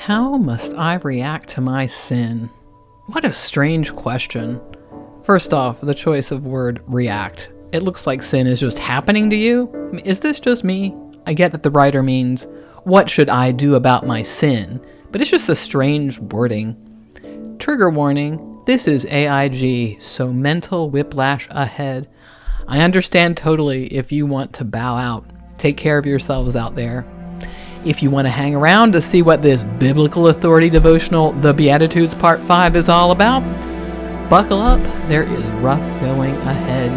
How must I react to my sin? What a strange question. First off, the choice of word react. It looks like sin is just happening to you. I mean, is this just me? I get that the writer means, what should I do about my sin? But it's just a strange wording. Trigger warning, this is AIG, so mental whiplash ahead. I understand totally if you want to bow out. Take care of yourselves out there. If you want to hang around to see what this biblical authority devotional, The Beatitudes Part 5, is all about, buckle up, there is rough going ahead.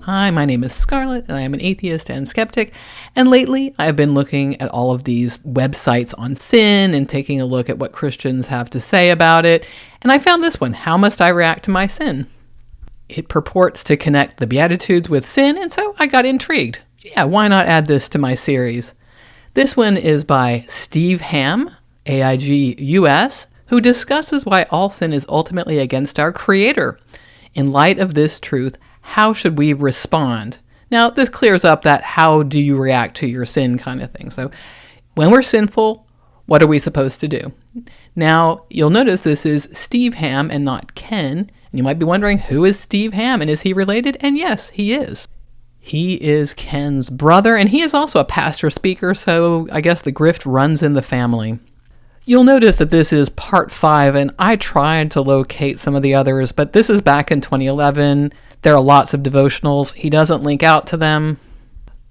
Hi, my name is Scarlett, and I am an atheist and skeptic, and lately I have been looking at all of these websites on sin and taking a look at what Christians have to say about it, and I found this one, How Must I React to My Sin? It purports to connect the Beatitudes with sin, and so I got intrigued. Yeah, why not add this to my series? This one is by Steve Ham, AIG US, who discusses why all sin is ultimately against our Creator. In light of this truth, how should we respond? Now, this clears up that how do you react to your sin kind of thing. So, when we're sinful, what are we supposed to do? Now, you'll notice this is Steve Ham and not Ken. You might be wondering, who is Steve Ham, and is he related? And yes, he is. He is Ken's brother, and he is also a pastor speaker, so I guess the grift runs in the family. You'll notice that this is part 5, and I tried to locate some of the others, but this is back in 2011. There are lots of devotionals. He doesn't link out to them.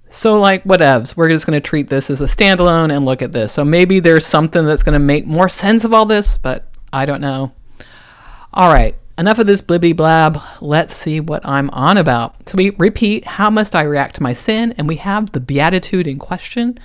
So, whatevs. We're just going to treat this as a standalone and look at this. So maybe there's something that's going to make more sense of all this, but I don't know. All right. Enough of this blibby blab. Let's see what I'm on about. So we repeat, how must I react to my sin? And we have the beatitude in question.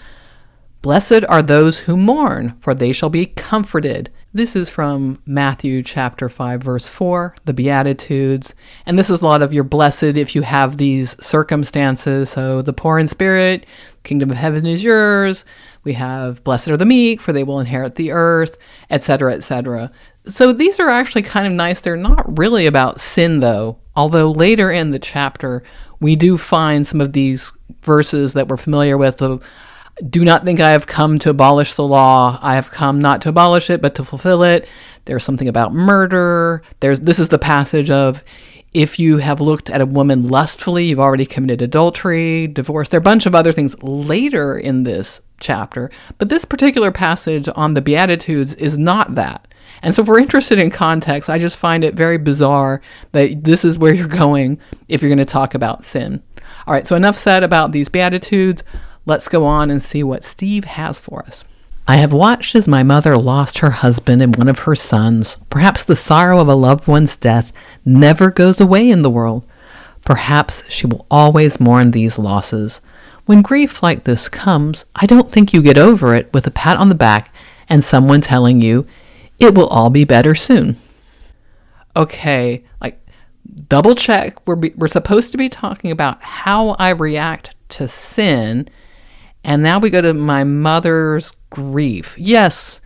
Blessed are those who mourn, for they shall be comforted. This is from Matthew chapter 5, verse 4, the Beatitudes. And this is a lot of you're blessed if you have these circumstances. So the poor in spirit, kingdom of heaven is yours. We have blessed are the meek, for they will inherit the earth, etc., etc. So these are actually kind of nice. They're not really about sin, though, although later in the chapter, we do find some of these verses that we're familiar with. Do not think I have come to abolish the law. I have come not to abolish it, but to fulfill it. There's something about murder. This is the passage of, if you have looked at a woman lustfully, you've already committed adultery, divorce. There are a bunch of other things later in this chapter, but this particular passage on the Beatitudes is not that. And so if we're interested in context, I just find it very bizarre that this is where you're going if you're going to talk about sin. All right, so enough said about these Beatitudes. Let's go on and see what Steve has for us. I have watched as my mother lost her husband and one of her sons. Perhaps the sorrow of a loved one's death never goes away in the world. Perhaps she will always mourn these losses. When grief like this comes, I don't think you get over it with a pat on the back and someone telling you, it will all be better soon. Okay, double check. We're supposed to be talking about how I react to sin, and now we go to my mother's grief. Yes,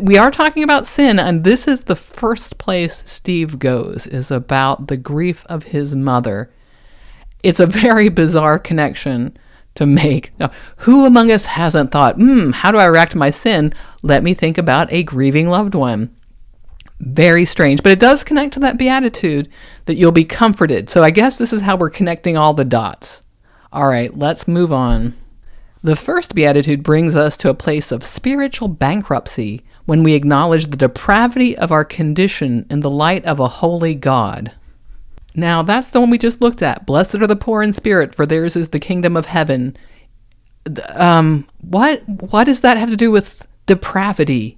we are talking about sin, and this is the first place Steve goes, is about the grief of his mother. It's a very bizarre connection to make. Now, who among us hasn't thought, how do I react to my sin? Let me think about a grieving loved one. Very strange, but it does connect to that beatitude that you'll be comforted. So I guess this is how we're connecting all the dots. All right, let's move on. The first beatitude brings us to a place of spiritual bankruptcy when we acknowledge the depravity of our condition in the light of a holy God. Now, that's the one we just looked at. Blessed are the poor in spirit, for theirs is the kingdom of heaven. What does that have to do with depravity?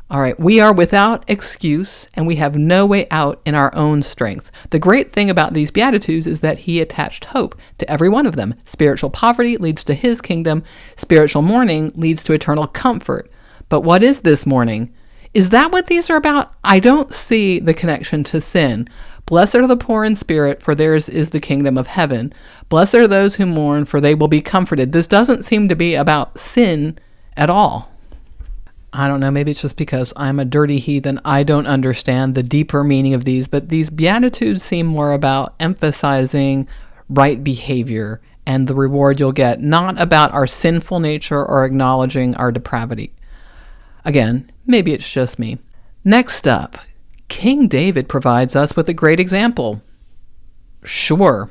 All right, we are without excuse, and we have no way out in our own strength. The great thing about these Beatitudes is that he attached hope to every one of them. Spiritual poverty leads to his kingdom. Spiritual mourning leads to eternal comfort. But what is this mourning? Is that what these are about? I don't see the connection to sin. Blessed are the poor in spirit, for theirs is the kingdom of heaven. Blessed are those who mourn, for they will be comforted. This doesn't seem to be about sin at all. I don't know, maybe it's just because I'm a dirty heathen. I don't understand the deeper meaning of these, but these Beatitudes seem more about emphasizing right behavior and the reward you'll get, not about our sinful nature or acknowledging our depravity. Again, maybe it's just me. Next up, King David provides us with a great example. Sure.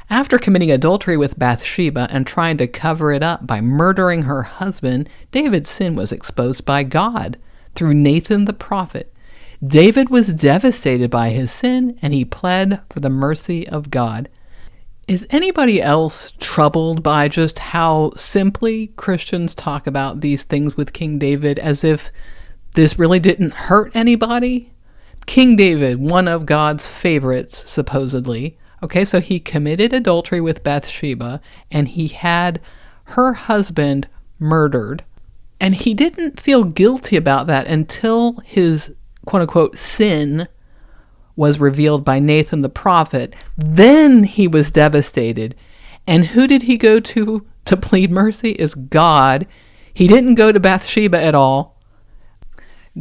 After committing adultery with Bathsheba and trying to cover it up by murdering her husband, David's sin was exposed by God through Nathan the prophet. David was devastated by his sin, and he pled for the mercy of God. Is anybody else troubled by just how simply Christians talk about these things with King David, as if this really didn't hurt anybody? King David, one of God's favorites, supposedly. Okay, so he committed adultery with Bathsheba, and he had her husband murdered. And he didn't feel guilty about that until his quote-unquote sin was revealed by Nathan the prophet. Then he was devastated. And who did he go to plead mercy? Is God. He didn't go to Bathsheba at all.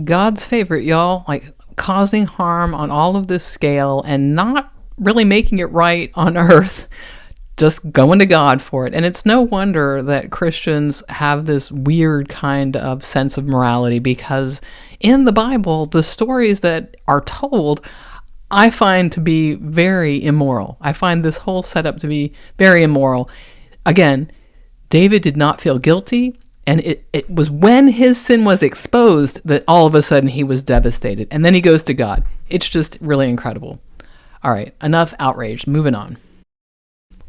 God's favorite, y'all, like causing harm on all of this scale and not really making it right on earth, just going to God for it. And it's no wonder that Christians have this weird kind of sense of morality, because in the Bible, the stories that are told, I find to be very immoral. I find this whole setup to be very immoral. Again, David did not feel guilty, and it was when his sin was exposed that all of a sudden he was devastated. And then he goes to God. It's just really incredible. All right, enough outrage. Moving on.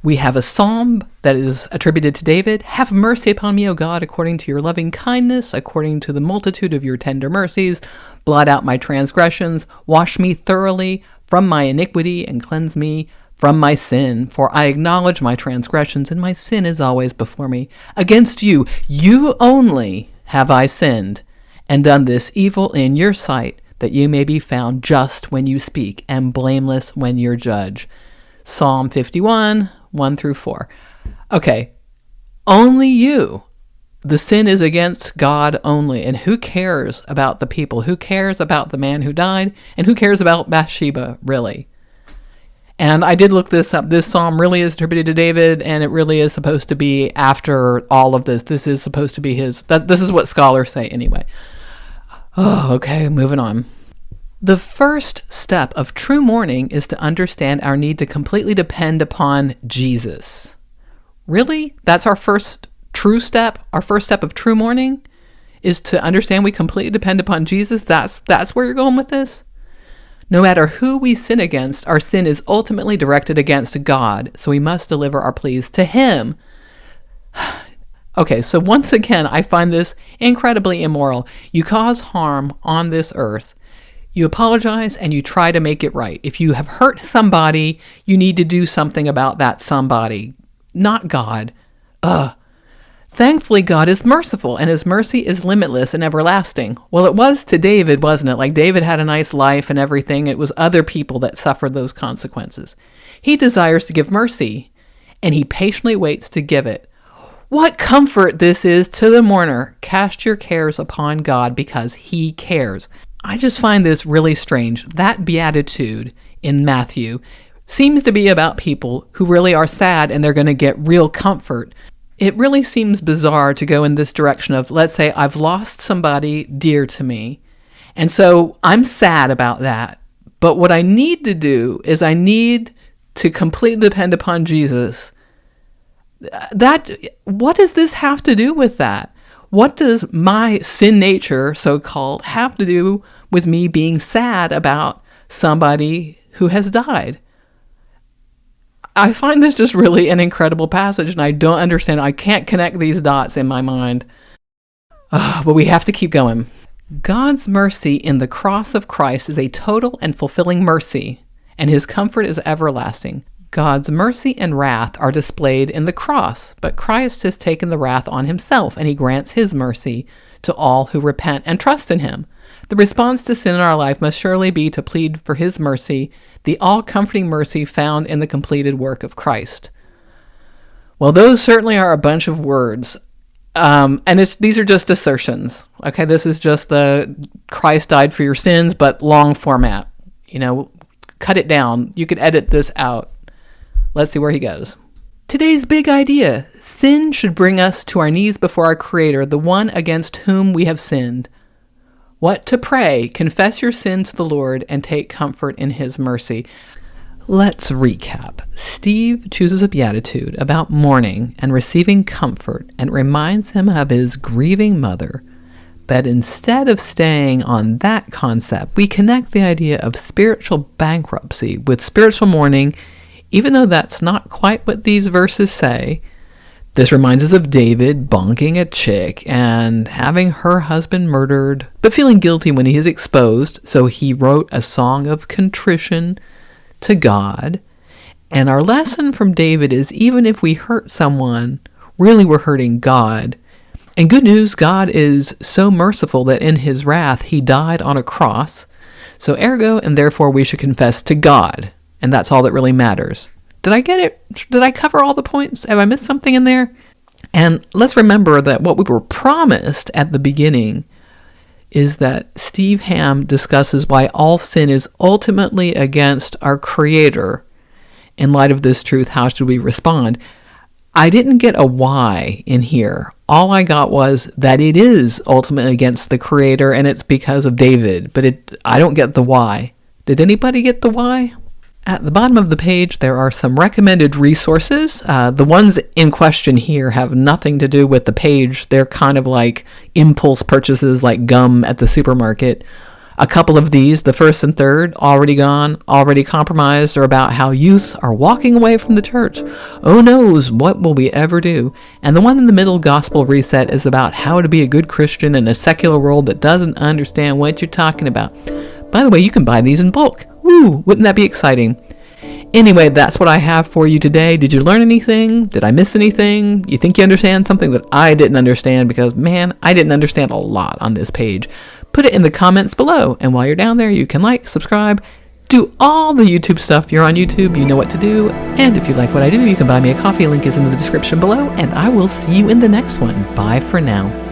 We have a psalm that is attributed to David. Have mercy upon me, O God, according to your loving kindness, according to the multitude of your tender mercies. Blot out my transgressions. Wash me thoroughly from my iniquity and cleanse me from my sin. For I acknowledge my transgressions, and my sin is always before me. Against you, you only have I sinned, and done this evil in your sight, that you may be found just when you speak and blameless when you judge. Psalm 51, 1-4. Okay, only you. The sin is against God only. And who cares about the people? Who cares about the man who died? And who cares about Bathsheba, really? And I did look this up. This psalm really is attributed to David, and it really is supposed to be after all of this. This is supposed to be his. This is what scholars say anyway. Oh, okay, moving on. The first step of true mourning is to understand our need to completely depend upon Jesus. Really? That's our first true step? Our first step of true mourning is to understand we completely depend upon Jesus? That's where you're going with this? No matter who we sin against, our sin is ultimately directed against God, so we must deliver our pleas to Him. Okay, so once again, I find this incredibly immoral. You cause harm on this earth. You apologize and you try to make it right. If you have hurt somebody, you need to do something about that somebody, not God. Thankfully, God is merciful, and His mercy is limitless and everlasting. Well, it was to David, wasn't it? Like, David had a nice life and everything. It was other people that suffered those consequences. He desires to give mercy, and He patiently waits to give it. What comfort this is to the mourner. Cast your cares upon God because He cares. I just find this really strange. That beatitude in Matthew seems to be about people who really are sad and they're going to get real comfort. It really seems bizarre to go in this direction of, let's say I've lost somebody dear to me, and so I'm sad about that. But what I need to do is I need to completely depend upon Jesus. What does this have to do with that? What does my sin nature, so-called, have to do with me being sad about somebody who has died? I find this just really an incredible passage, and I don't understand. I can't connect these dots in my mind. But we have to keep going. God's mercy in the cross of Christ is a total and fulfilling mercy, and His comfort is everlasting. God's mercy and wrath are displayed in the cross, but Christ has taken the wrath on Himself, and He grants His mercy to all who repent and trust in Him. The response to sin in our life must surely be to plead for His mercy, the all-comforting mercy found in the completed work of Christ. Well, those certainly are a bunch of words, and these are just assertions. Okay, this is just the Christ died for your sins, but long format. Cut it down. You could edit this out. Let's see where he goes. Today's big idea: sin should bring us to our knees before our Creator, the one against whom we have sinned. What to pray: confess your sin to the Lord and take comfort in His mercy. Let's recap. Steve chooses a beatitude about mourning and receiving comfort, and reminds him of his grieving mother. But instead of staying on that concept, we connect the idea of spiritual bankruptcy with spiritual mourning, even though that's not quite what these verses say. This reminds us of David bonking a chick and having her husband murdered, but feeling guilty when he is exposed, so he wrote a song of contrition to God. And our lesson from David is, even if we hurt someone, really we're hurting God. And good news, God is so merciful that in His wrath He died on a cross. So ergo, and therefore we should confess to God. And that's all that really matters. Did I get it? Did I cover all the points? Have I missed something in there? And let's remember that what we were promised at the beginning is that Steve Ham discusses why all sin is ultimately against our Creator. In light of this truth, how should we respond? I didn't get a why in here. All I got was that it is ultimately against the Creator, and it's because of David. But I don't get the why. Did anybody get the why? At the bottom of the page, there are some recommended resources. The ones in question here have nothing to do with the page. They're kind of like impulse purchases, like gum at the supermarket. A couple of these, the first and third, Already Gone, Already Compromised, are about how youth are walking away from the church. Oh knows, what will we ever do? And the one in the middle, Gospel Reset, is about how to be a good Christian in a secular world that doesn't understand what you're talking about. By the way, you can buy these in bulk. Woo! Wouldn't that be exciting? Anyway, that's what I have for you today. Did you learn anything? Did I miss anything? You think you understand something that I didn't understand? Because, man, I didn't understand a lot on this page. Put it in the comments below. And while you're down there, you can like, subscribe, do all the YouTube stuff. You're on YouTube, you know what to do. And if you like what I do, you can buy me a coffee. Link is in the description below. And I will see you in the next one. Bye for now.